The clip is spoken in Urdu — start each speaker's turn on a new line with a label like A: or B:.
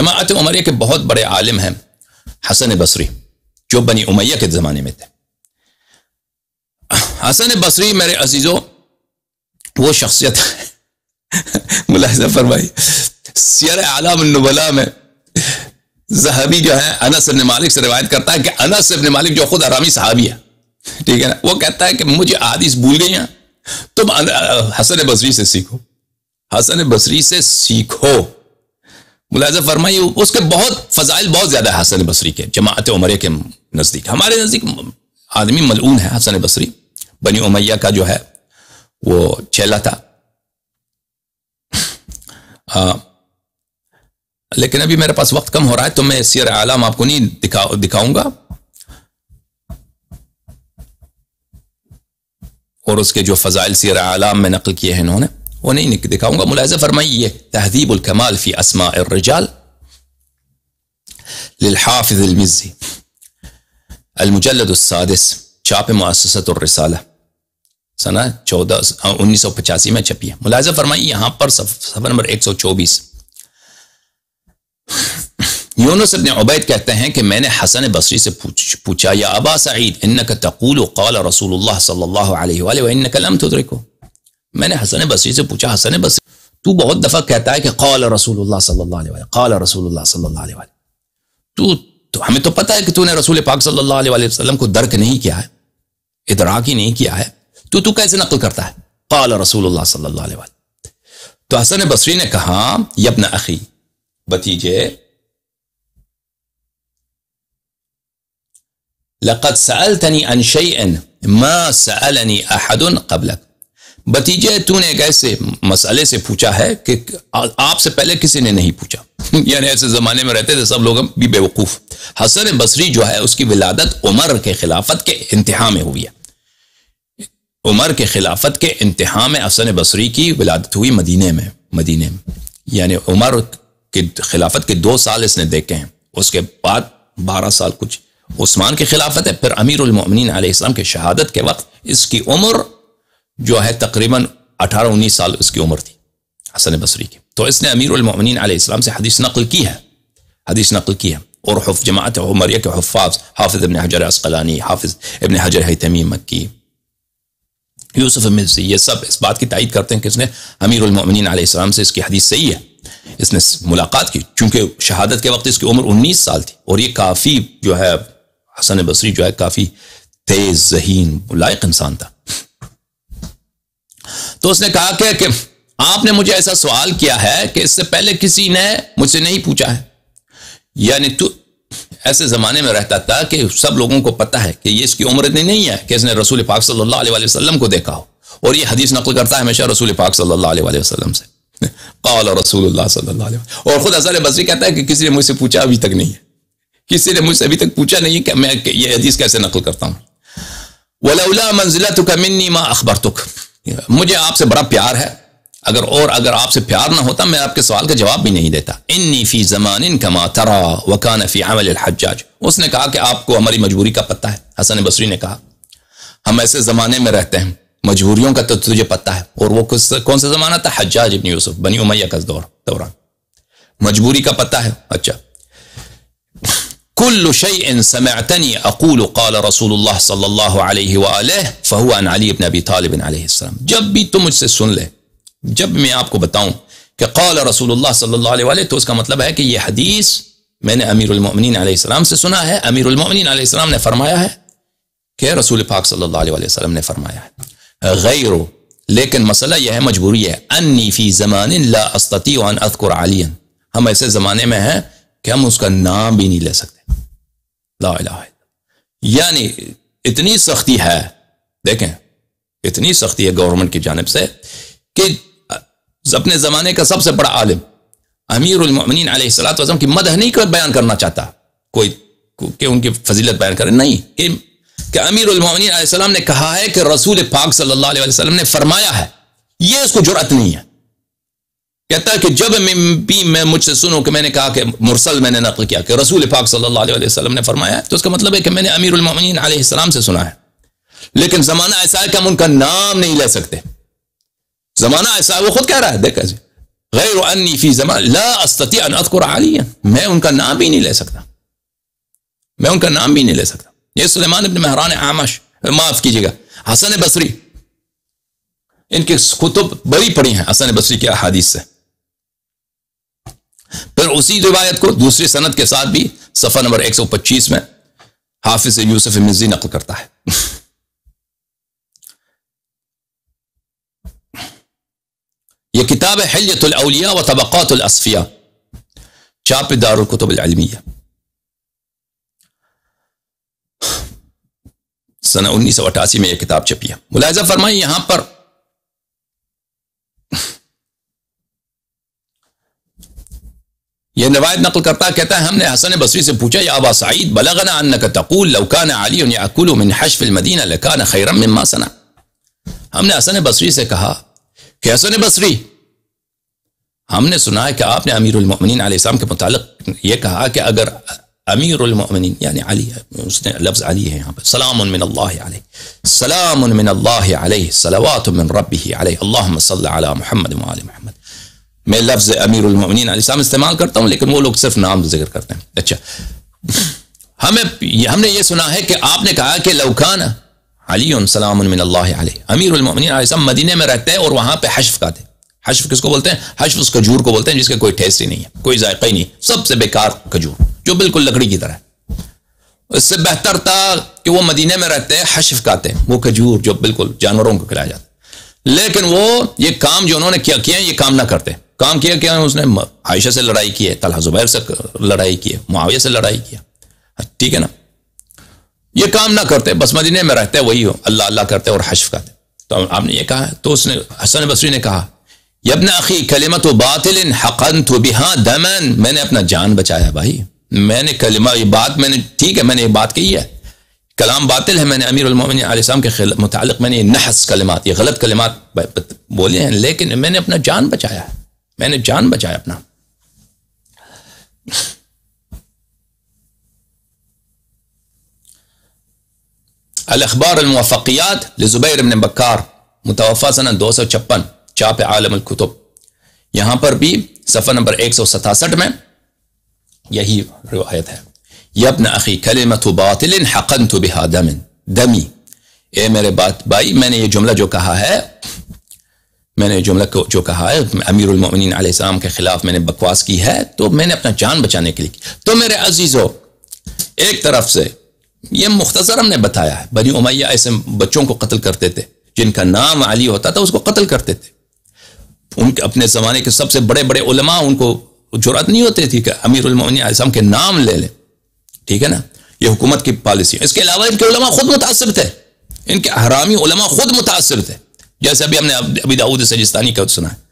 A: جماعت عمریہ کے بہت بڑے عالم ہیں حسن بصری، جو بنی امیہ کے زمانے میں تھے۔ حسن بصری میرے عزیزوں وہ شخصیت ملاحظہ فرمائی، سیر اعلام النبلاء میں ذہبی جو ہے انس بن مالک سے روایت کرتا ہے کہ انس بن مالک جو خود حرامی صحابی ہے، ٹھیک ہے نا، وہ کہتا ہے کہ مجھے احادیث بھول گئی ہیں، تم حسن بصری سے سیکھو، حسن بصری سے سیکھو۔ ملاحظہ فرمائیے اس کے بہت فضائل بہت زیادہ ہے حسن بصری کے جماعت عمریہ کے نزدیک۔ ہمارے نزدیک آدمی ملعون ہے حسن بصری، بنی امیہ کا جو ہے وہ چیلا تھا، لیکن ابھی میرے پاس وقت کم ہو رہا ہے تو میں سیر اعلام آپ کو نہیں دکھاؤں گا، اور اس کے جو فضائل سیر اعلام میں نقل کیے ہیں انہوں نے وہ نہیں دکھاؤں گا۔ ملاحظہ فرمائیے تہذیب الکمال فی اسماء الرجال للحافظ المزی، المجلد السادس، چاپ مؤسسۃ الرسالہ، سنہ 1985 میں چھپی ہے۔ ملاحظہ فرمائیے یہاں پر صفحہ نمبر 124، یونس بن عبید کہتے ہیں کہ میں نے حسن بصری سے پوچھا یا ابا سعید انک تقول قال رسول اللہ صلی اللہ علیہ وآلہ وانک لم تدرکو، میں نے حسن بصری سے پوچھا حسن بصری تو بہت دفعہ کہتا ہے کہ قال رسول اللہ صلی اللہ علیہ وآلہ، قال رسول اللہ صلی اللہ علیہ وآلہ، تو ہمیں تو پتہ ہے کہ تو نے رسول پاک صلی اللہ علیہ وآلہ وسلم کو درک نہیں کیا ہے، ادراک ہی نہیں کیا ہے، تو کیسے نقل کرتا ہے قال رسول اللہ صلی اللہ علیہ وآلہ؟ تو حسن بصری نے کہا یا ابن اخی، بھتیجے، لقد سألتنی عن شیء ما سألنی احد قبلک، بھتیجے تو نے ایک ایسے مسئلے سے پوچھا ہے کہ آپ سے پہلے کسی نے نہیں پوچھا، یعنی ایسے زمانے میں رہتے تھے سب لوگ بھی بے وقوف۔ حسن بصری جو ہے اس کی ولادت عمر کے خلافت کے انتہا میں ہوئی ہے، عمر کے خلافت کے انتہا میں حسن بصری کی ولادت ہوئی مدینے میں، یعنی عمر کے خلافت کے 2 سال اس نے دیکھے ہیں، اس کے بعد 12 سال کچھ عثمان کی خلافت ہے، پھر امیر المؤمنین علیہ السلام کے شہادت کے وقت اس کی عمر جو ہے تقریباً 18-19 سال اس کی عمر تھی حسن بصری کی۔ تو اس نے امیر المؤمنین علیہ السلام سے حدیث نقل کی ہے، اور جماعت عمریہ کے حفاظ حافظ ابن حجر عسقلانی، حافظ ابن حجر حیتمی مکی، یوسف مزی، یہ سب اس بات کی تائید کرتے ہیں کہ اس نے امیر المؤمنین علیہ السلام سے اس کی حدیث صحیح ہے، اس نے ملاقات کی، چونکہ شہادت کے وقت اس کی عمر 19 سال تھی، اور یہ کافی جو ہے حسن بصری جو ہے کافی تیز ذہین لائق انسان تھا۔ تو اس نے کہا کہ آپ نے مجھے ایسا سوال کیا ہے کہ اس سے پہلے کسی نے مجھ سے نہیں پوچھا ہے، یعنی تو ایسے زمانے میں رہتا تھا کہ سب لوگوں کو پتہ ہے کہ یہ اس کی عمر اتنی نہیں ہے کہ اس نے رسول پاک صلی اللہ علیہ وآلہ وسلم کو دیکھا ہو، اور یہ حدیث نقل کرتا ہے ہمیشہ رسول پاک صلی اللہ علیہ وآلہ وسلم سے، قال رسول اللہ صلی اللہ علیہ وسلم، اور خود حسن بصری کہتا ہے کہ کسی نے مجھ سے پوچھا ابھی تک نہیں ہے، کسی نے مجھ سے ابھی تک پوچھا نہیں کہ میں یہ حدیث کیسے نقل کرتا ہوں۔ ولولا منزلتک منی ما اخبرتک، مجھے آپ سے بڑا پیار ہے، اگر آپ سے پیار نہ ہوتا میں آپ کے سوال کا جواب بھی نہیں دیتا۔ انی فی زمان کما ترى وکان فی عمل الحجاج، اس نے کہا کہ آپ کو ہماری مجبوری کا پتہ ہے، حسن بصری نے کہا ہم ایسے زمانے میں رہتے ہیں مجبوریوں کا تو تجھے پتہ ہے، اور وہ کون سا زمانہ تھا؟ حجاج ابن یوسف، بنی امیہ کا دوران، مجبوری کا پتہ ہے۔ اچھا، کل شیء سمعتنی اقول قال رسول اللہ صلی اللہ علیہ وآلہ فہو عن علی بن ابی طالب علیہ السلام، جب بھی تم مجھ سے سن لے، جب میں آپ کو بتاؤں کہ قال رسول اللہ صلی اللہ علیہ وآلہ، تو اس کا مطلب ہے کہ یہ حدیث میں نے امیر المؤمنین علیہ السلام سے سنا ہے، امیر المؤمنین علیہ السلام نے فرمایا ہے کہ رسول پاک صلی اللہ علیہ وآلہ وسلم نے فرمایا ہے۔ غیر، لیکن مسئلہ یہ ہے، مجبوری ہے، انی فی زمان لا استطیع ان اذکر علیا، ہم ایسے زمانے میں ہیں کہ ہم اس کا نام بھی نہیں لے سکتے، لا الہ الا، یعنی اتنی سختی ہے، دیکھیں اتنی سختی ہے گورنمنٹ کی جانب سے کہ اپنے زمانے کا سب سے بڑا عالم امیر المؤمنین علیہ السلام کی مدح نہیں بیان کرنا چاہتا کوئی کہ ان کی فضیلت بیان کرے، نہیں، کہ امیر المؤمنین علیہ السلام نے کہا ہے کہ رسول پاک صلی اللہ علیہ وسلم نے فرمایا ہے، یہ اس کو جرأت نہیں ہے۔ کہتا ہے کہ جب میں مجھ سے سنوں کہ میں نے کہا کہ مرسل میں نے نقل کیا کہ رسول پاک صلی اللہ علیہ وسلم نے فرمایا ہے، تو اس کا مطلب ہے کہ میں نے امیر المؤمنین علیہ السلام سے سنا ہے، لیکن زمانہ ایسا ہے کہ ہم ان کا نام نہیں لے سکتے، زمانہ ایسا ہے، وہ خود کہہ رہا ہے، دیکھا جی، غیر انی فی زمان لا استطیع ان اذکر علیہ، میں ان کا نام بھی نہیں لے سکتا، میں ان کا نام بھی نہیں لے سکتا. یہ سلیمان ابن مہران اعمش، معاف کیجیے گا، حسن بصری، ان کی کتب بڑی پڑی ہیں حسن بصری کے احادیث سے. پھر اسی روایت کو دوسری سند کے ساتھ بھی صفحہ نمبر 125 میں حافظ یوسف مزی نقل کرتا ہے. یہ کتاب ہے حلیۃ الاولیاء و طبقات الاصفیاء، چاپ دار الکتب العلمیہ، سنہ 1988 میں یہ کتاب چھپی ہے. ملاحظہ فرمائیں یہاں پر یہ روایت نقل کرتا کہتا ہے ہم نے حسن بصری سے پوچھا یا ابا سعید بلغنا انک تقول لو کان علی یاکل من حشف المدینہ لکان خیرا مما صنع. ہم نے حسن بصری سے کہا کہ حسن بصری، ہم نے سنا ہے کہ آپ نے امیر المؤمنین علیہ السلام کے متعلق یہ کہا کہ اگر امیر المؤمنین یعنی علی، اس نے لفظ علی ہے یہاں پر، سلام من اللہ علیہ، سلام من اللہ علیہ، صلوات من ربہ علیہ، اللہم صل علی محمد وآل محمد. میں لفظ امیر المؤمنین علیہ السلام استعمال کرتا ہوں لیکن وہ لوگ صرف نام ذکر کرتے ہیں. اچھا، ہم نے یہ سنا ہے کہ آپ نے کہا کہ لو کان علی سلام من اللہ علیہ، امیر المؤمنین علیہ السلام مدینے میں رہتے ہیں اور وہاں پہ حشف کھاتے ہیں. حشف کس کو بولتے ہیں؟ حشف اس کھجور کو بولتے ہیں جس کا کوئی ٹیسٹ ہی نہیں ہے، کوئی ذائقہ ہی نہیں، سب سے بیکار کھجور جو بالکل لکڑی کی طرح ہے. اس سے بہتر تھا کہ وہ مدینے میں رہتے ہیں، حشف کھاتے ہیں، وہ کھجور جو بالکل جانوروں کو کھلایا جاتا ہے. لیکن وہ یہ کام جو انہوں نے کیا یہ کام نہ کرتے. کام کیا کیا اس نے عائشہ سے لڑائی کی ہے، طلحہ زبیر سے لڑائی کی ہے، معاویہ سے لڑائی کیا، ٹھیک ہے نا. یہ کام نہ کرتے، بس مدینے میں رہتے وہی ہو، اللہ اللہ کرتے اور حشف کرتے. تو آپ نے یہ کہا، تو اس نے حسن بصری نے کہا یا ابن اخی کلمۃ باطل حقنت بها دما، میں نے اپنا جان بچایا بھائی، میں نے کلمہ، یہ بات میں نے، ٹھیک ہے میں نے یہ بات کہی ہے، کلام باطل ہے، میں نے امیر المؤمنین علیہ السلام کے متعلق میں نے یہ نحس کلمات، یہ غلط کلمات بولے ہیں، لیکن میں نے اپنا جان بچایا ہے، میں نے جان بچایا اپنا. الاخبار الموفقیات لزبیر بن بکار، متوفى سنہ 256، چاپ عالم الکتب. یہاں پر بھی صفحہ نمبر 167 میں یہی روایت ہے. یا ابن اخی کلمۃ باطل حقنت بها دمی، اے میرے بھائی، میں نے یہ جملہ جو کہا ہے، میں نے جملہ جو کہا ہے امیر المؤمنین علیہ السلام کے خلاف میں نے بکواس کی ہے، تو میں نے اپنا جان بچانے کے لیے کی. تو میرے عزیزو، ایک طرف سے یہ مختصر ہم نے بتایا ہے، بنی امیہ ایسے بچوں کو قتل کرتے تھے جن کا نام علی ہوتا تھا، اس کو قتل کرتے تھے. ان کے اپنے زمانے کے سب سے بڑے بڑے علماء، ان کو جرأت نہیں ہوتی تھی کہ امیر المؤمنین علیہ السلام کے نام لے لیں، ٹھیک ہے نا. یہ حکومت کی پالیسی. اس کے علاوہ ان کے علماء خود متاثر تھے، ان کے حرامی علماء خود متاثر تھے، جیسے ابھی ہم نے ابی داؤد سجستانی کا سنا ہے.